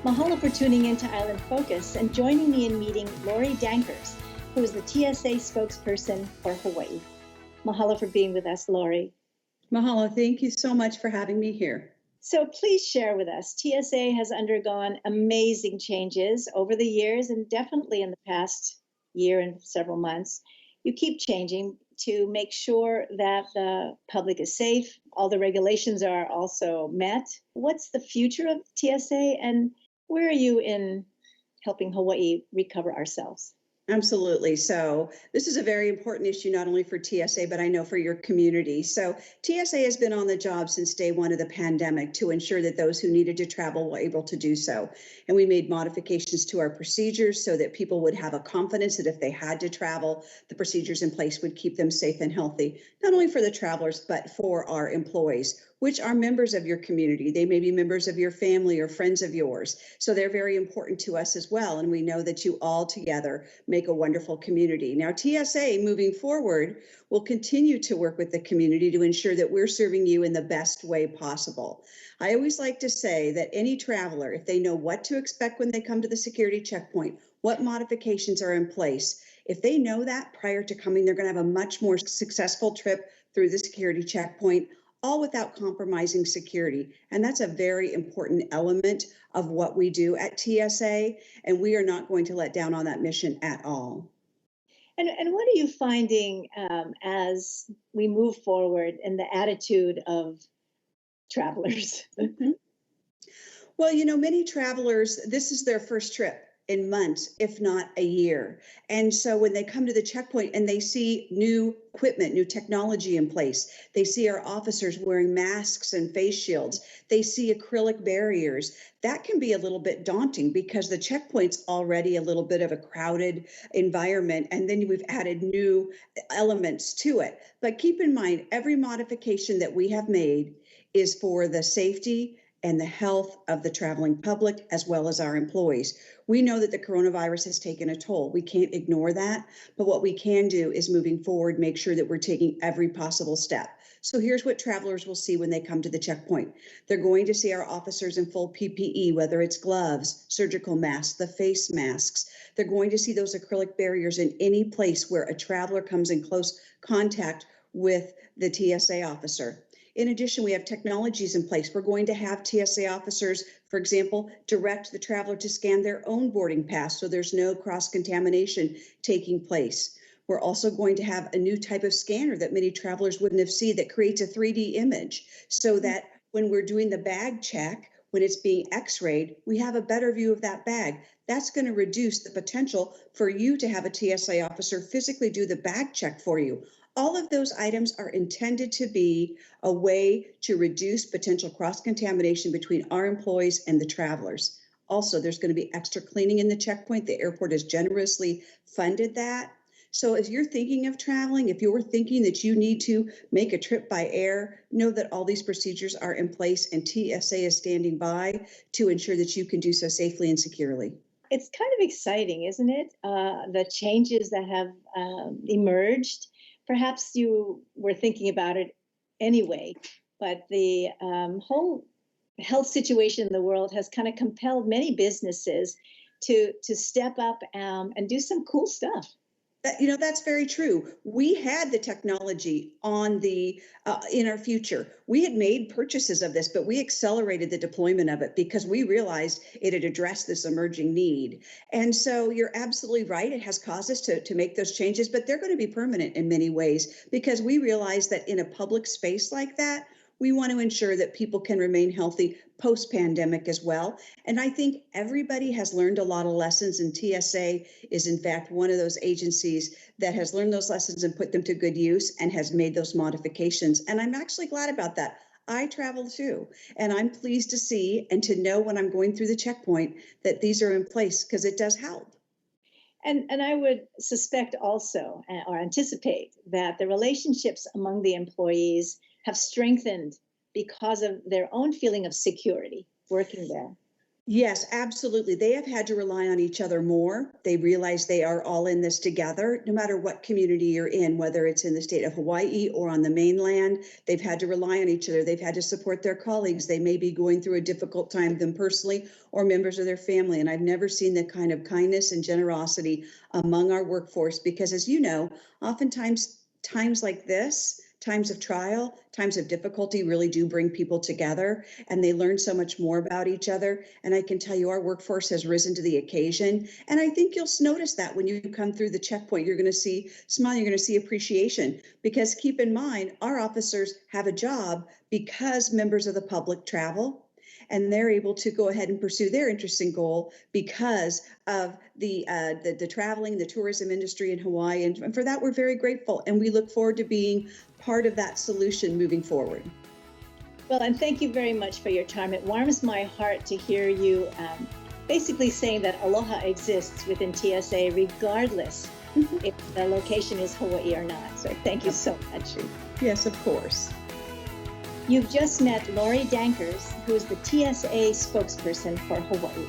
Mahalo for tuning in to Island Focus and joining me in meeting Lorie Dankers, who is the TSA spokesperson for Hawaii. Mahalo for being with us, Lorie. Mahalo, thank you so much for having me here. So please share with us. TSA has undergone amazing changes over the years and definitely in the past year and several months. You keep changing to make sure that the public is safe. All the regulations are also met. What's the future of TSA and where are you in helping Hawaii recover ourselves? Absolutely. So this is a very important issue, not only for TSA, but I know for your community. So TSA has been on the job since day one of the pandemic to ensure that those who needed to travel were able to do so. And we made modifications to our procedures so that people would have a confidence that if they had to travel, the procedures in place would keep them safe and healthy, not only for the travelers, but for our employees, which are members of your community. They may be members of your family or friends of yours. So they're very important to us as well. And we know that you all together make a wonderful community. Now, TSA moving forward will continue to work with the community to ensure that we're serving you in the best way possible. I always like to say that any traveler, if they know what to expect when they come to the security checkpoint, what modifications are in place, if they know that prior to coming, they're going to have a much more successful trip through the security checkpoint, all without compromising security. And that's a very important element of what we do at TSA. And we are not going to let down on that mission at all. And what are you finding as we move forward in the attitude of travelers? Well, you know, many travelers, this is their first trip in months, if not a year. And so when they come to the checkpoint and they see new equipment, new technology in place, they see our officers wearing masks and face shields, they see acrylic barriers, that can be a little bit daunting because the checkpoint's already a little bit of a crowded environment. And then we've added new elements to it. But keep in mind, every modification that we have made is for the safety and the health of the traveling public, as well as our employees. We know that the coronavirus has taken a toll. We can't ignore that. But what we can do is moving forward, make sure that we're taking every possible step. So here's what travelers will see when they come to the checkpoint. They're going to see our officers in full PPE, whether it's gloves, surgical masks, the face masks. They're going to see those acrylic barriers in any place where a traveler comes in close contact with the TSA officer. In addition, we have technologies in place. We're going to have TSA officers, for example, direct the traveler to scan their own boarding pass so there's no cross-contamination taking place. We're also going to have a new type of scanner that many travelers wouldn't have seen that creates a 3D image so that when we're doing the bag check, when it's being x-rayed, we have a better view of that bag. That's going to reduce the potential for you to have a TSA officer physically do the bag check for you. All of those items are intended to be a way to reduce potential cross-contamination between our employees and the travelers. Also, there's going to be extra cleaning in the checkpoint. The airport has generously funded that. So if you're thinking of traveling, if you're thinking that you need to make a trip by air, know that all these procedures are in place and TSA is standing by to ensure that you can do so safely and securely. It's kind of exciting, isn't it? The changes that have emerged. Perhaps you were thinking about it anyway, but the whole health situation in the world has kind of compelled many businesses to step up and do some cool stuff. You know, that's very true. We had the technology on in our future. We had made purchases of this, but we accelerated the deployment of it because we realized it had addressed this emerging need. And so you're absolutely right. It has caused us to make those changes, but they're going to be permanent in many ways because we realize that in a public space like that, we want to ensure that people can remain healthy post-pandemic as well. And I think everybody has learned a lot of lessons, and TSA is in fact one of those agencies that has learned those lessons and put them to good use and has made those modifications. And I'm actually glad about that. I travel too, and I'm pleased to see and to know when I'm going through the checkpoint that these are in place because it does help. And I would suspect also or anticipate that the relationships among the employees have strengthened because of their own feeling of security working there. Yes, absolutely. They have had to rely on each other more. They realize they are all in this together, no matter what community you're in, whether it's in the state of Hawaii or on the mainland. They've had to rely on each other. They've had to support their colleagues. They may be going through a difficult time, them personally or members of their family. And I've never seen the kind of kindness and generosity among our workforce because, as you know, oftentimes times like this, times of trial, times of difficulty really do bring people together and they learn so much more about each other. And I can tell you our workforce has risen to the occasion. And I think you'll notice that when you come through the checkpoint, you're going to see smile, you're going to see appreciation. Because keep in mind, our officers have a job because members of the public travel. And they're able to go ahead and pursue their interesting goal because of the traveling, the tourism industry in Hawaii. And for that, we're very grateful. And we look forward to being part of that solution moving forward. Well, and thank you very much for your time. It warms my heart to hear you basically saying that aloha exists within TSA regardless if the location is Hawaii or not. So thank you so much. Yes, of course. You've just met Lorie Dankers, who is the TSA spokesperson for Hawaii.